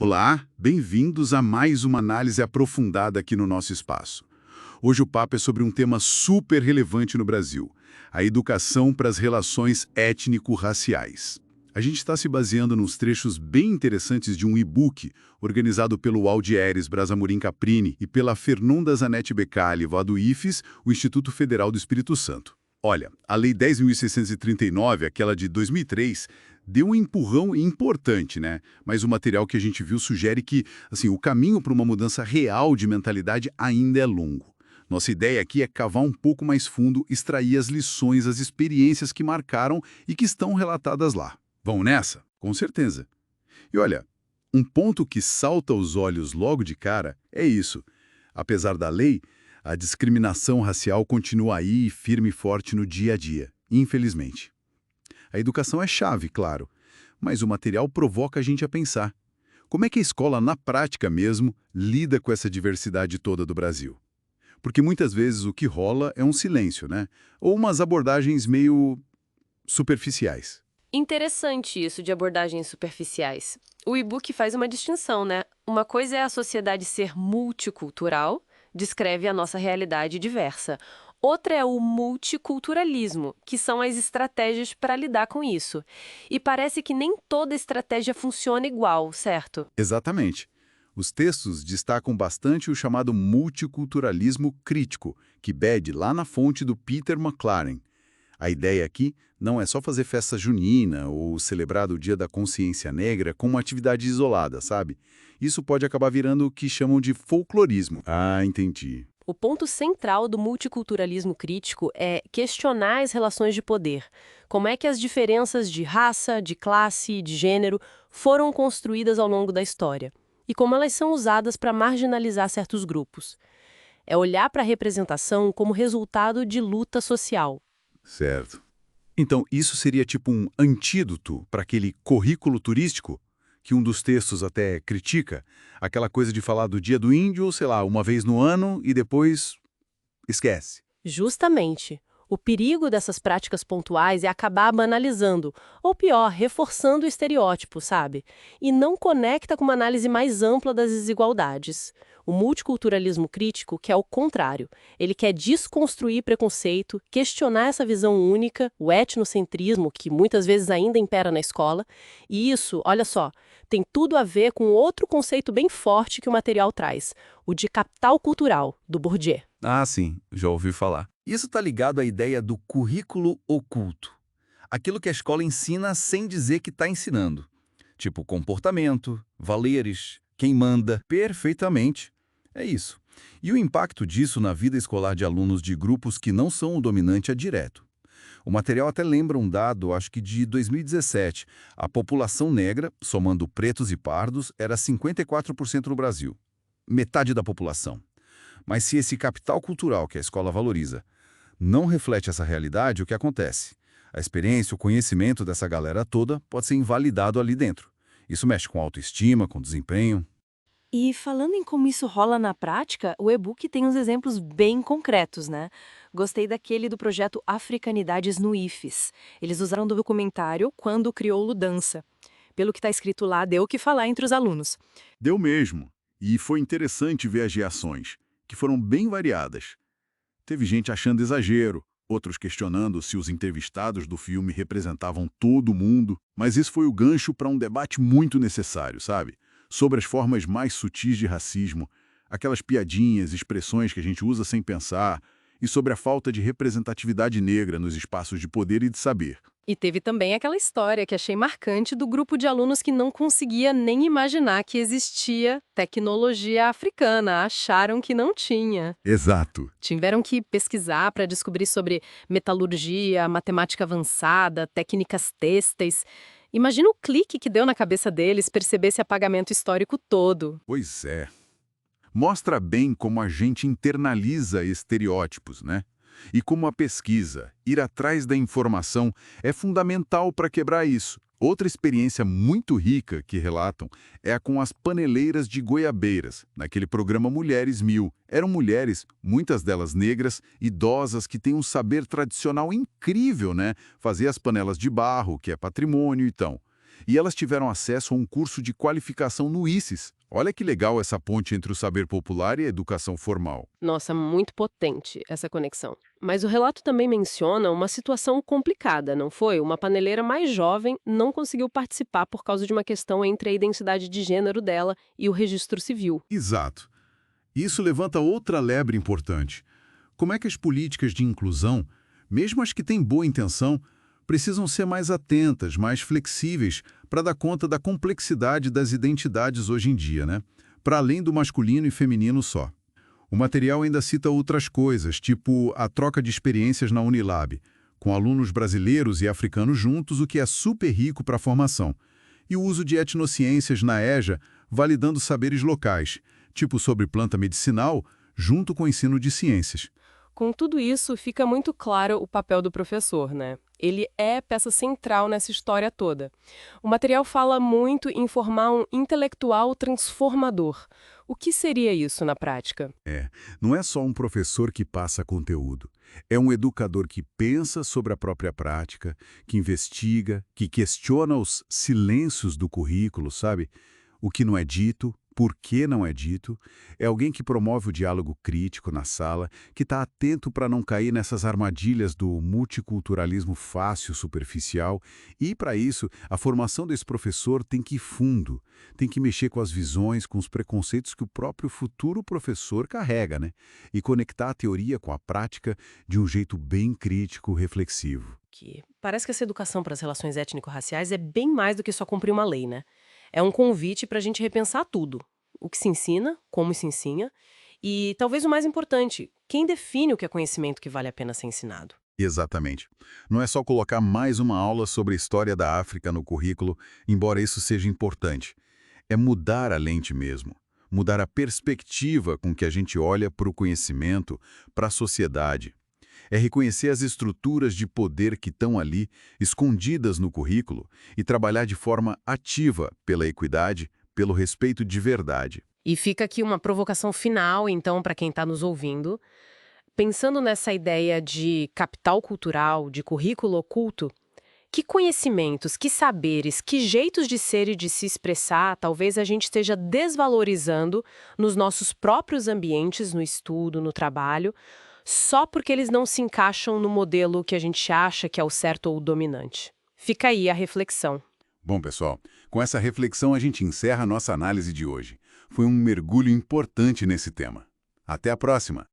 Olá, bem-vindos a mais uma análise aprofundada aqui no nosso espaço. Hoje o papo é sobre um tema super relevante no Brasil, a educação para as relações étnico-raciais. A gente está se baseando nos trechos bem interessantes de um e-book organizado pelo Aldieres Brasamorim Caprini e pela Fernanda Zanetti Becali, lá do IFES, o Instituto Federal do Espírito Santo. Olha, a Lei 10.639, aquela de 2003, deu um empurrão importante, né? Mas o material que a gente viu sugere que, assim, o caminho para uma mudança real de mentalidade ainda é longo. Nossa ideia aqui é cavar um pouco mais fundo, extrair as lições, as experiências que marcaram e que estão relatadas lá. Vamos nessa? Com certeza. E olha, um ponto que salta aos olhos logo de cara é isso. Apesar da lei, a discriminação racial continua aí, firme e forte no dia a dia, infelizmente. A educação é chave, claro, mas o material provoca a gente a pensar. Como é que a escola, na prática mesmo, lida com essa diversidade toda do Brasil? Porque muitas vezes o que rola é um silêncio, né? Ou umas abordagens meio superficiais. Interessante isso de abordagens superficiais. O e-book faz uma distinção, né? Uma coisa é a sociedade ser multicultural, descreve a nossa realidade diversa. Outra é o multiculturalismo, que são as estratégias para lidar com isso. E parece que nem toda estratégia funciona igual, certo? Exatamente. Os textos destacam bastante o chamado multiculturalismo crítico, que bebe lá na fonte do Peter McLaren. A ideia aqui não é só fazer festa junina ou celebrar o Dia da Consciência Negra como uma atividade isolada, sabe? Isso pode acabar virando o que chamam de folclorismo. Ah, entendi. O ponto central do multiculturalismo crítico é questionar as relações de poder. Como é que as diferenças de raça, de classe, de gênero foram construídas ao longo da história? E como elas são usadas para marginalizar certos grupos. É olhar para a representação como resultado de luta social. Certo. Então, isso seria tipo um antídoto para aquele currículo turístico que um dos textos até critica, aquela coisa de falar do Dia do Índio, sei lá, uma vez no ano e depois esquece. Justamente. O perigo dessas práticas pontuais é acabar banalizando, ou pior, reforçando o estereótipo, sabe? E não conecta com uma análise mais ampla das desigualdades. O multiculturalismo crítico quer o contrário. Ele quer desconstruir preconceito, questionar essa visão única, o etnocentrismo, que muitas vezes ainda impera na escola. E isso, olha só, tem tudo a ver com outro conceito bem forte que o material traz, o de capital cultural, do Bourdieu. Ah, sim, já ouvi falar. Isso está ligado à ideia do currículo oculto. Aquilo que a escola ensina sem dizer que está ensinando. Tipo comportamento, valores, quem manda. Perfeitamente. É isso. E o impacto disso na vida escolar de alunos de grupos que não são o dominante é direto. O material até lembra um dado, acho que de 2017. A população negra, somando pretos e pardos, era 54% no Brasil. Metade da população. Mas se esse capital cultural que a escola valoriza não reflete essa realidade, o que acontece? A experiência, o conhecimento dessa galera toda pode ser invalidado ali dentro. Isso mexe com autoestima, com desempenho. E falando em como isso rola na prática, o e-book tem uns exemplos bem concretos, né? Gostei daquele do projeto Africanidades no IFES. Eles usaram do documentário Quando o Crioulo Dança. Pelo que está escrito lá, deu o que falar entre os alunos. Deu mesmo. E foi interessante ver as reações, que foram bem variadas. Teve gente achando exagero, outros questionando se os entrevistados do filme representavam todo mundo, mas isso foi o gancho para um debate muito necessário, sabe? Sobre as formas mais sutis de racismo, aquelas piadinhas, expressões que a gente usa sem pensar, e sobre a falta de representatividade negra nos espaços de poder e de saber. E teve também aquela história que achei marcante do grupo de alunos que não conseguia nem imaginar que existia tecnologia africana, acharam que não tinha. Exato. Tiveram que pesquisar para descobrir sobre metalurgia, matemática avançada, técnicas têxteis. Imagina o clique que deu na cabeça deles perceber esse apagamento histórico todo. Pois é. Mostra bem como a gente internaliza estereótipos, né? E como a pesquisa, ir atrás da informação, é fundamental para quebrar isso. Outra experiência muito rica que relatam é a com as paneleiras de Goiabeiras, naquele programa Mulheres 1000. Eram mulheres, muitas delas negras, idosas, que têm um saber tradicional incrível, né? Fazer as panelas de barro, que é patrimônio, então. E elas tiveram acesso a um curso de qualificação no ICES. Olha que legal essa ponte entre o saber popular e a educação formal. Nossa, muito potente essa conexão. Mas o relato também menciona uma situação complicada, não foi? Uma paneleira mais jovem não conseguiu participar por causa de uma questão entre a identidade de gênero dela e o registro civil. Exato. Isso levanta outra lebre importante. Como é que as políticas de inclusão, mesmo as que têm boa intenção, precisam ser mais atentas, mais flexíveis, para dar conta da complexidade das identidades hoje em dia, né? Para além do masculino e feminino só. O material ainda cita outras coisas, tipo a troca de experiências na Unilab, com alunos brasileiros e africanos juntos, o que é super rico para a formação. E o uso de etnociências na EJA, validando saberes locais, tipo sobre planta medicinal, junto com o ensino de ciências. Com tudo isso, fica muito claro o papel do professor, né? Ele é peça central nessa história toda. O material fala muito em formar um intelectual transformador. O que seria isso na prática? Não é só um professor que passa conteúdo. É um educador que pensa sobre a própria prática, que investiga, que questiona os silêncios do currículo, sabe? O que não é dito, por que não é dito. É alguém que promove o diálogo crítico na sala, que está atento para não cair nessas armadilhas do multiculturalismo fácil, superficial. E, para isso, a formação desse professor tem que ir fundo, tem que mexer com as visões, com os preconceitos que o próprio futuro professor carrega, né? E conectar a teoria com a prática de um jeito bem crítico, reflexivo. Parece que essa educação para as relações étnico-raciais é bem mais do que só cumprir uma lei, né? É um convite para a gente repensar tudo. O que se ensina, como se ensina e, talvez o mais importante, quem define o que é conhecimento que vale a pena ser ensinado. Exatamente. Não é só colocar mais uma aula sobre a história da África no currículo, embora isso seja importante. É mudar a lente mesmo. Mudar a perspectiva com que a gente olha para o conhecimento, para a sociedade. É reconhecer as estruturas de poder que estão ali, escondidas no currículo, e trabalhar de forma ativa pela equidade, pelo respeito de verdade. E fica aqui uma provocação final, então, para quem está nos ouvindo. Pensando nessa ideia de capital cultural, de currículo oculto, que conhecimentos, que saberes, que jeitos de ser e de se expressar talvez a gente esteja desvalorizando nos nossos próprios ambientes, no estudo, no trabalho, só porque eles não se encaixam no modelo que a gente acha que é o certo ou o dominante. Fica aí a reflexão. Bom, pessoal, com essa reflexão a gente encerra a nossa análise de hoje. Foi um mergulho importante nesse tema. Até a próxima!